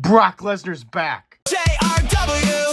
Brock Lesnar's back. JRW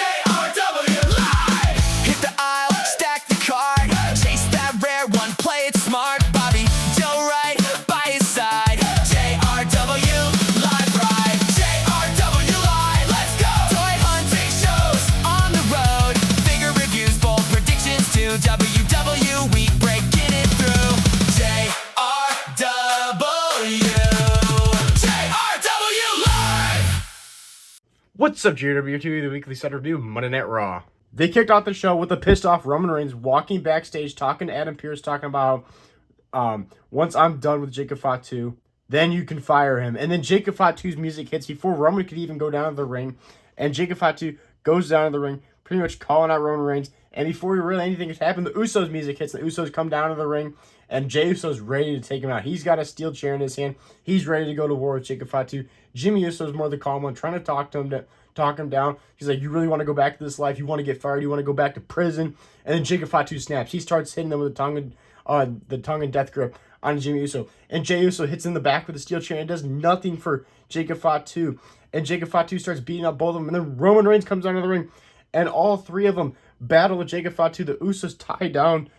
live. Hit the aisle, stack the card, chase that rare one, play it smart. Bobby Joe right by his side. JRW live ride. JRW live. Let's go. Toy hunting shows on the road. Figure reviews, bold predictions too. WW week breaking it through. JRW. What's up, JW2, the weekly set review, Monday Night Raw. They kicked off the show with a pissed off Roman Reigns walking backstage, talking to Adam Pearce, talking about, once I'm done with Jacob Fatu, then you can fire him. And then Jacob Fatu's music hits before Roman could even go down to the ring. And Jacob Fatu goes down to the ring, pretty much calling out Roman Reigns. And before really anything has happened, the Usos music hits. The Usos come down to the ring, and Jey Uso's ready to take him out. He's got a steel chair in his hand. He's ready to go to war with Jacob Fatu. Jimmy Uso's more the calm one, trying to talk him down. He's like, you really want to go back to this life? You want to get fired? You want to go back to prison? And then Jacob Fatu snaps. He starts hitting them with the tongue and death grip on Jimmy Uso. And Jey Uso hits in the back with a steel chair and does nothing for Jacob Fatu. And Jacob Fatu starts beating up both of them. And then Roman Reigns comes down to the ring, and all three of them battle with Jacob Fatu. The Usos tie down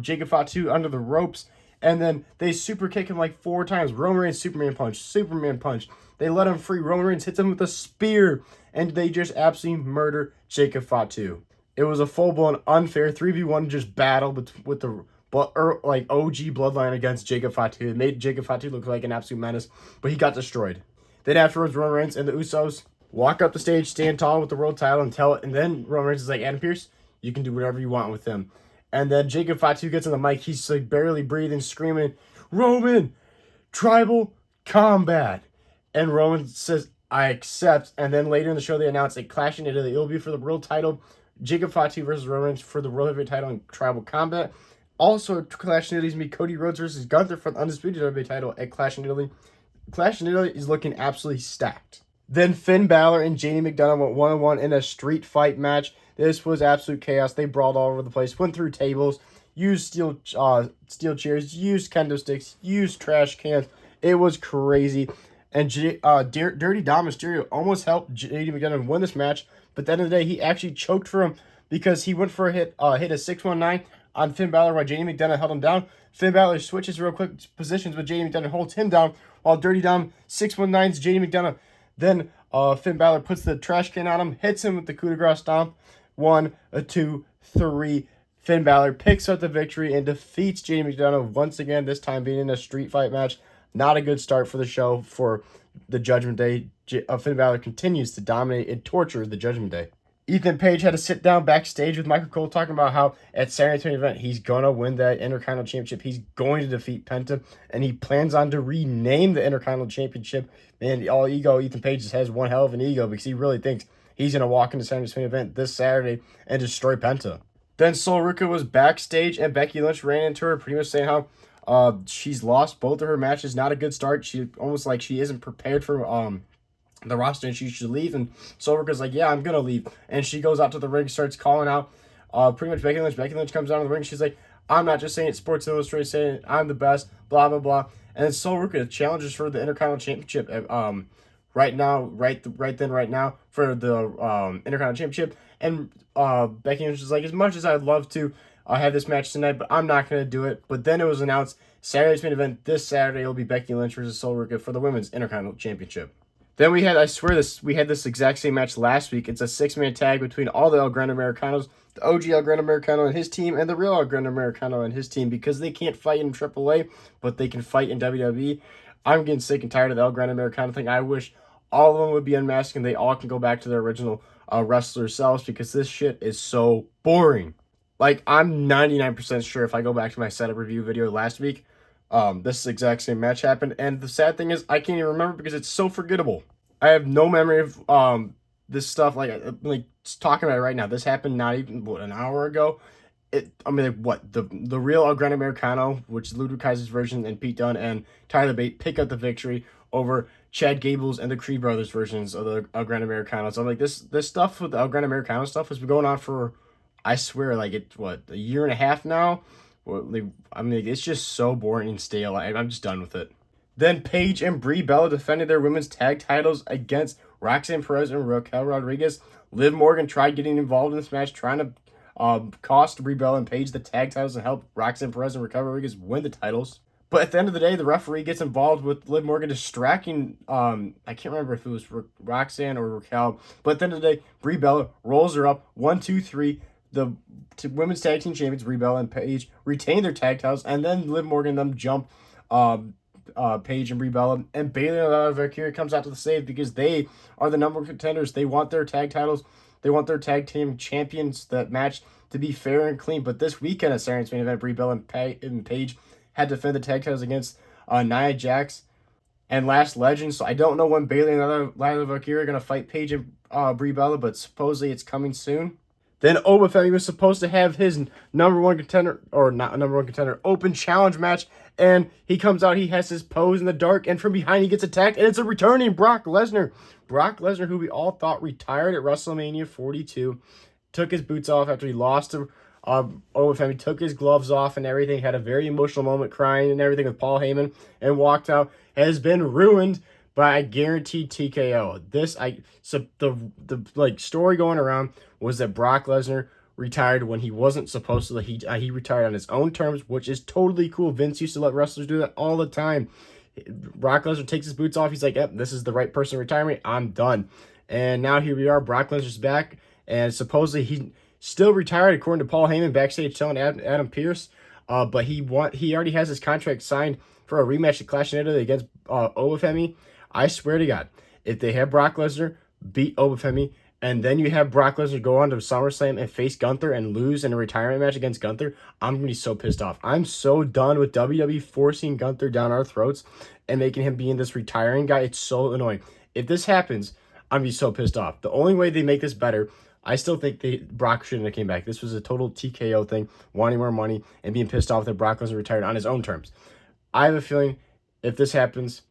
Jacob Fatu under the ropes, and then they super kick him like 4 times. Roman Reigns Superman punch. They let him free. Roman Reigns hits him with a spear, and they just absolutely murder Jacob Fatu. It was a full-blown unfair 3v1 just battle with the OG Bloodline against Jacob Fatu. It made Jacob Fatu look like an absolute menace, but he got destroyed. Then afterwards, Roman Reigns and the Usos walk up the stage, stand tall with the world title, and then Roman Reigns is like, Adam Pearce, you can do whatever you want with him. And then Jacob Fatu gets on the mic. He's like barely breathing, screaming, Roman, tribal combat. And Roman says, I accept. And then later in the show, they announce a Clash in Italy. It will be for the world title. Jacob Fatu versus Roman Reigns for the world heavyweight title in tribal combat. Also, Clash in Italy is going to be Cody Rhodes versus Gunther for the undisputed heavyweight title at Clash in Italy. Clash in Italy is looking absolutely stacked. Then Finn Balor and JD McDonough went one-on-one in a street fight match. This was absolute chaos. They brawled all over the place, went through tables, used steel chairs, used kendo sticks, used trash cans. It was crazy. And Dirty Dom Mysterio almost helped JD McDonough win this match, but at the end of the day, he actually choked for him because he went for a hit a 619 on Finn Balor while JD McDonough held him down. Finn Balor switches real quick positions, but JD McDonough holds him down while Dirty Dom 619s JD McDonough. Then Finn Balor puts the trash can on him, hits him with the coup de grace stomp. 1, 2, 3. Finn Balor picks up the victory and defeats JD McDonough once again, this time being in a street fight match. Not a good start for the show for the Judgment Day. Finn Balor continues to dominate and torture the Judgment Day. Ethan Page had to sit down backstage with Michael Cole talking about how at Saturday Night event he's going to win that Intercontinental Championship. He's going to defeat Penta, and he plans on to rename the Intercontinental Championship. Man, all ego, Ethan Page just has one hell of an ego because he really thinks he's going to walk into Saturday Night event this Saturday and destroy Penta. Then Ruka was backstage, and Becky Lynch ran into her, pretty much saying how she's lost both of her matches. Not a good start. She almost like she isn't prepared for the roster and she should leave. And Ruka's like, yeah, I'm gonna leave. And she goes out to the ring, starts calling out pretty much Becky Lynch. Becky Lynch comes down to the ring. She's like, I'm not just saying it. Sports Illustrated saying it. I'm the best. Blah blah blah. And then Ruka challenges for the Intercontinental Championship right now for the Intercontinental Championship. And Becky Lynch is like, as much as I'd love to have this match tonight, but I'm not going to do it. But then it was announced Saturday's main event this Saturday will be Becky Lynch versus Ruka for the Women's Intercontinental Championship. Then we had this exact same match last week. It's a 6-man tag between all the Algran Americanos, the OG Algran Americano and his team, and the real Algran Americano and his team, because they can't fight in AAA, but they can fight in WWE. I'm getting sick and tired of the Algran Americano thing. I wish all of them would be unmasked and they all can go back to their original wrestler selves, because this shit is so boring. Like, I'm 99% sure if I go back to my setup review video last week, this exact same match happened. And the sad thing is, I can't even remember because it's so forgettable. I have no memory of this stuff. Like talking about it right now. This happened not even an hour ago. The real Algran Americano, which is Ludwig Kaiser's version, and Pete Dunne and Tyler Bate pick up the victory over Chad Gable's and the Creed Brothers versions of the Algran Americano. So I'm like, this stuff with the Algran Americano stuff has been going on for, I swear, like a year and a half now. I mean, it's just so boring and stale. I'm just done with it. Then Paige and Brie Bella defended their women's tag titles against Roxanne Perez and Raquel Rodriguez. Liv Morgan tried getting involved in this match, trying to cost Brie Bella and Paige the tag titles and help Roxanne Perez and Raquel Rodriguez win the titles. But at the end of the day, the referee gets involved with Liv Morgan distracting, I can't remember if it was Roxanne or Raquel, but at the end of the day, Brie Bella rolls her up, 1, 2, 3. The women's tag team champions, Brie Bella and Paige, retain their tag titles, and then Liv Morgan and them jump Paige and Brie Bella, and Bayley and Valkyria comes out to the save because they are the number one contenders. They want their tag titles. They want their tag team champions, that match, to be fair and clean. But this weekend at Saturday's main event, Brie Bella and Paige had to defend the tag titles against Nia Jax and Last Legend. So I don't know when Bayley and Valkyria are going to fight Paige and Brie Bella, but supposedly it's coming soon. Then Obafemi was supposed to have his number one contender, or not number one contender, open challenge match, and he comes out, he has his pose in the dark, and from behind he gets attacked, and it's a returning Brock Lesnar. Brock Lesnar, who we all thought retired at WrestleMania 42, took his boots off after he lost to Obafemi, took his gloves off and everything, had a very emotional moment crying and everything with Paul Heyman, and walked out, has been ruined by a guaranteed TKO. The story going around was that Brock Lesnar retired when he wasn't supposed to. He retired on his own terms, which is totally cool. Vince used to let wrestlers do that all the time. Brock Lesnar takes his boots off. He's like, yep, this is the right person to retire me. I'm done. And now here we are. Brock Lesnar's back, and supposedly he's still retired, according to Paul Heyman backstage telling Adam Pearce. But he already has his contract signed for a rematch at Clash in Italy against Obafemi. I swear to God, if they have Brock Lesnar beat Obafemi, and then you have Brock Lesnar go on to SummerSlam and face Gunther and lose in a retirement match against Gunther, I'm going to be so pissed off. I'm so done with WWE forcing Gunther down our throats and making him being this retiring guy. It's so annoying. If this happens, I'm going to be so pissed off. The only way they make this better, I still think Brock shouldn't have came back. This was a total TKO thing, wanting more money and being pissed off that Brock Lesnar retired on his own terms. I have a feeling if this happens,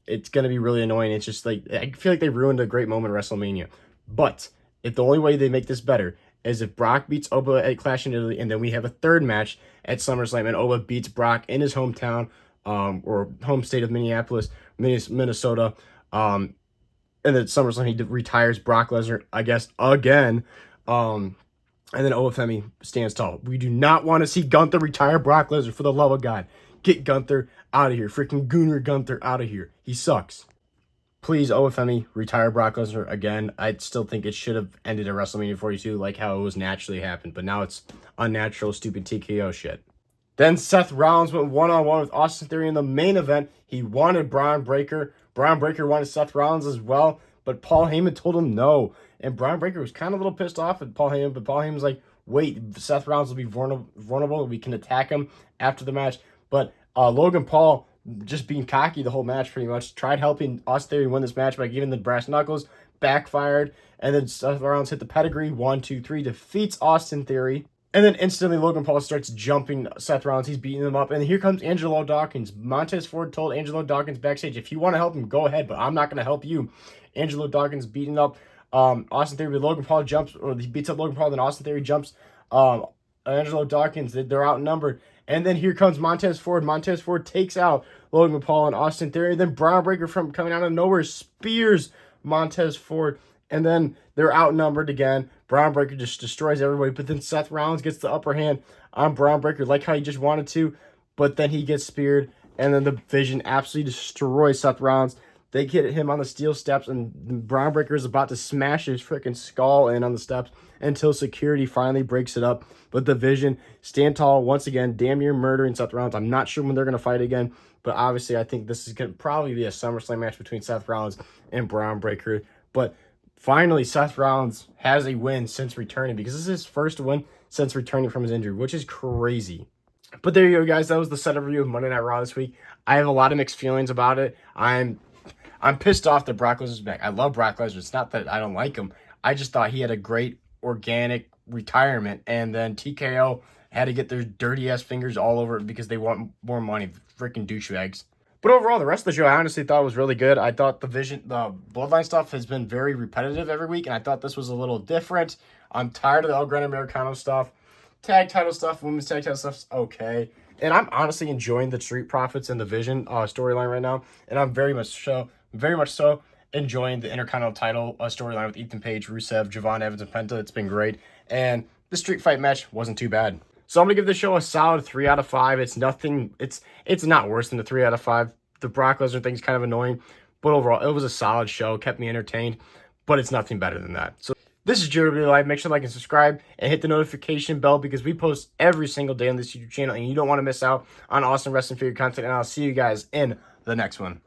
it's going to be really annoying. It's just like, I feel like they ruined a great moment at WrestleMania. But if the only way they make this better is if Brock beats Oba at Clash in Italy, and then we have a third match at SummerSlam, and Oba beats Brock in his hometown, or home state of Minneapolis, Minnesota, and then SummerSlam he retires Brock Lesnar, I guess, again, and then Obafemi stands tall. We do not want to see Gunther retire Brock Lesnar, for the love of God. Get Gunther out of here. Freaking Gunnar Gunther out of here. He sucks. Please, Obafemi, retire Brock Lesnar again. I still think it should have ended at WrestleMania 42 like how it was naturally happened, but now it's unnatural, stupid TKO shit. Then Seth Rollins went one-on-one with Austin Theory in the main event. He wanted Braun Breaker. Braun Breaker wanted Seth Rollins as well, but Paul Heyman told him no. And Braun Breaker was kind of a little pissed off at Paul Heyman, but Paul Heyman was like, wait, Seth Rollins will be vulnerable. We can attack him after the match. But Logan Paul, just being cocky the whole match pretty much, tried helping Austin Theory win this match by giving the brass knuckles, backfired, and then Seth Rollins hit the pedigree, 1, 2, 3, defeats Austin Theory, and then instantly Logan Paul starts jumping Seth Rollins. He's beating him up, and here comes Angelo Dawkins. Montez Ford told Angelo Dawkins backstage, if you want to help him, go ahead, but I'm not going to help you. Angelo Dawkins beating up Austin Theory, but Logan Paul jumps, or he beats up Logan Paul, then Austin Theory jumps Angelo Dawkins. They're outnumbered. And then here comes Montez Ford. Montez Ford takes out Logan Paul and Austin Theory. Then Braun Breaker, from coming out of nowhere, spears Montez Ford. And then they're outnumbered again. Braun Breaker just destroys everybody. But then Seth Rollins gets the upper hand on Braun Breaker, like how he just wanted to. But then he gets speared. And then the Vision absolutely destroys Seth Rollins. They get him on the steel steps, and Braun Breaker is about to smash his freaking skull in on the steps until security finally breaks it up. But the Vision stand tall once again, damn near murdering Seth Rollins. I'm not sure when they're going to fight again, but obviously I think this is going to probably be a SummerSlam match between Seth Rollins and Braun Breaker. But finally, Seth Rollins has a win since returning, because this is his first win since returning from his injury, which is crazy. But there you go, guys. That was the setup review of Monday Night Raw this week. I have a lot of mixed feelings about it. I'm pissed off that Brock Lesnar's back. I love Brock Lesnar. It's not that I don't like him. I just thought he had a great organic retirement, and then TKO had to get their dirty-ass fingers all over it because they want more money. Freaking douchebags. But overall, the rest of the show I honestly thought was really good. I thought the Bloodline stuff has been very repetitive every week, and I thought this was a little different. I'm tired of the Algran Americano stuff. Tag title stuff, women's tag title stuff's okay. And I'm honestly enjoying the Street Profits and the Vision storyline right now. And I'm very much so enjoying the Intercontinental title storyline with Ethan Page, Rusev, Javon Evans, and Penta. It's been great. And the street fight match wasn't too bad. So I'm going to give this show a solid 3 out of 5. It's nothing, it's not worse than a 3 out of 5. The Brock Lesnar thing's kind of annoying, but overall, it was a solid show, kept me entertained, but it's nothing better than that. So this is JW Live. Make sure to like and subscribe and hit the notification bell because we post every single day on this YouTube channel and you don't want to miss out on awesome wrestling figure content. And I'll see you guys in the next one.